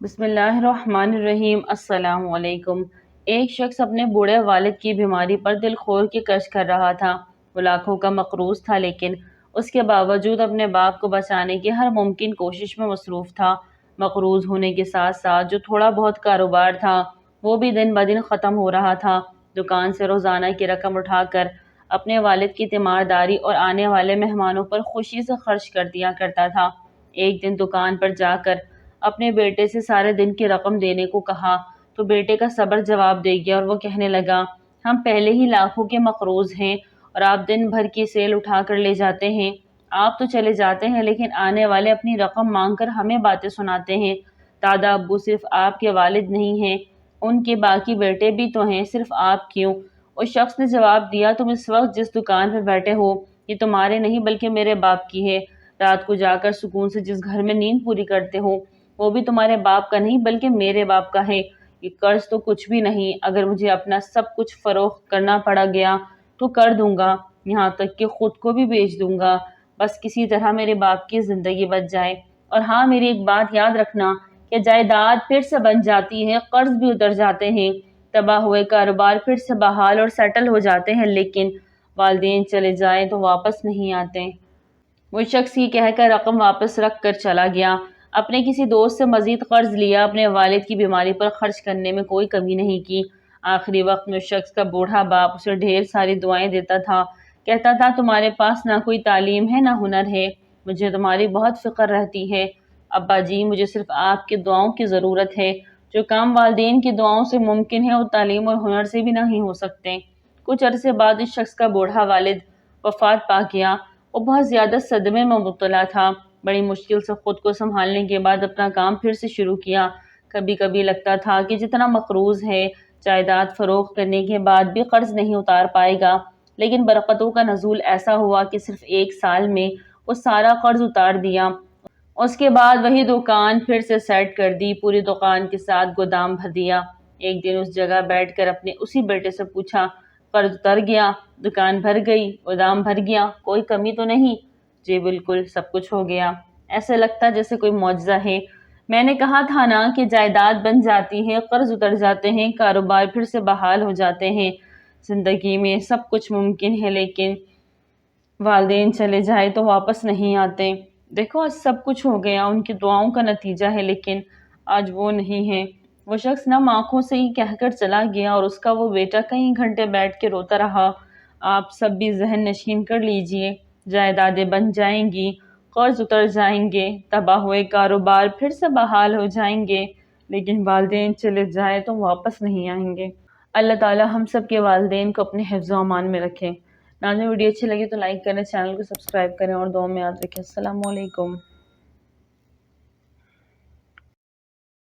بسم اللہ الرحمن الرحیم۔ السلام علیکم۔ ایک شخص اپنے بوڑھے والد کی بیماری پر دل خور کی کش کر رہا تھا۔ وہ لاکھوں کا مقروض تھا، لیکن اس کے باوجود اپنے باپ کو بچانے کی ہر ممکن کوشش میں مصروف تھا۔ مقروض ہونے کے ساتھ ساتھ جو تھوڑا بہت کاروبار تھا وہ بھی دن بدن ختم ہو رہا تھا۔ دکان سے روزانہ کی رقم اٹھا کر اپنے والد کی تیمارداری اور آنے والے مہمانوں پر خوشی سے خرچ کر دیا کرتا تھا۔ ایک دن دکان پر جا کر اپنے بیٹے سے سارے دن کی رقم دینے کو کہا تو بیٹے کا صبر جواب دے گیا اور وہ کہنے لگا، ہم پہلے ہی لاکھوں کے مقروض ہیں اور آپ دن بھر کی سیل اٹھا کر لے جاتے ہیں۔ آپ تو چلے جاتے ہیں لیکن آنے والے اپنی رقم مانگ کر ہمیں باتیں سناتے ہیں۔ دادا ابو صرف آپ کے والد نہیں ہیں، ان کے باقی بیٹے بھی تو ہیں، صرف آپ کیوں؟ اس شخص نے جواب دیا، تم اس وقت جس دکان پر بیٹھے ہو یہ تمہارے نہیں بلکہ میرے باپ کی ہے۔ رات کو جا کر سکون سے جس گھر میں نیند پوری کرتے ہو وہ بھی تمہارے باپ کا نہیں بلکہ میرے باپ کا ہے۔ یہ قرض تو کچھ بھی نہیں، اگر مجھے اپنا سب کچھ فروخت کرنا پڑ گیا تو کر دوں گا، یہاں تک کہ خود کو بھی بیچ دوں گا، بس کسی طرح میرے باپ کی زندگی بچ جائے۔ اور ہاں، میری ایک بات یاد رکھنا کہ جائیداد پھر سے بن جاتی ہے، قرض بھی اتر جاتے ہیں، تباہ ہوئے کاروبار پھر سے بحال اور سیٹل ہو جاتے ہیں، لیکن والدین چلے جائیں تو واپس نہیں آتے۔ وہ شخص یہ کہہ کر رقم واپس رکھ کر چلا گیا۔ اپنے کسی دوست سے مزید قرض لیا، اپنے والد کی بیماری پر خرچ کرنے میں کوئی کمی نہیں کی۔ آخری وقت میں اس شخص کا بوڑھا باپ اسے ڈھیر ساری دعائیں دیتا تھا، کہتا تھا، تمہارے پاس نہ کوئی تعلیم ہے نہ ہنر ہے، مجھے تمہاری بہت فکر رہتی ہے۔ ابا جی، مجھے صرف آپ کی دعاؤں کی ضرورت ہے۔ جو کام والدین کی دعاؤں سے ممکن ہے وہ تعلیم اور ہنر سے بھی نہیں ہو سکتے۔ کچھ عرصے بعد اس شخص کا بوڑھا والد وفات پا گیا۔ وہ بہت زیادہ صدمے میں مبتلا تھا۔ بڑی مشکل سے خود کو سنبھالنے کے بعد اپنا کام پھر سے شروع کیا۔ کبھی کبھی لگتا تھا کہ جتنا مقروض ہے جائیداد فروخت کرنے کے بعد بھی قرض نہیں اتار پائے گا، لیکن برکتوں کا نزول ایسا ہوا کہ صرف 1 سال میں وہ سارا قرض اتار دیا۔ اس کے بعد وہی دکان پھر سے سیٹ کر دی، پوری دکان کے ساتھ گودام بھر دیا۔ ایک دن اس جگہ بیٹھ کر اپنے اسی بیٹے سے پوچھا، قرض اتر گیا، دکان بھر گئی، گودام بھر گیا، کوئی کمی تو نہیں؟ جی بالکل، سب کچھ ہو گیا۔ ایسے لگتا جیسے کوئی معجزہ ہے۔ میں نے کہا تھا نا کہ جائیداد بن جاتی ہے، قرض اتر جاتے ہیں، کاروبار پھر سے بحال ہو جاتے ہیں۔ زندگی میں سب کچھ ممکن ہے، لیکن والدین چلے جائے تو واپس نہیں آتے۔ دیکھو آج سب کچھ ہو گیا، ان کی دعاؤں کا نتیجہ ہے، لیکن آج وہ نہیں ہے۔ وہ شخص نم آنکھوں سے ہی کہہ کر چلا گیا اور اس کا وہ بیٹا کئی گھنٹے بیٹھ کے روتا رہا۔ آپ سب بھی ذہن نشین کر لیجئے، جائیدادیں بن جائیں گی، قرض اتر جائیں گے، تباہ ہوئے کاروبار پھر سے بحال ہو جائیں گے، لیکن والدین چلے جائیں تو واپس نہیں آئیں گے۔ اللہ تعالی ہم سب کے والدین کو اپنے حفظ و امان میں رکھے۔ ناظرین، ویڈیو اچھی لگی تو لائک کریں، چینل کو سبسکرائب کریں اور دعاؤں میں یاد رکھیں۔ السلام علیکم۔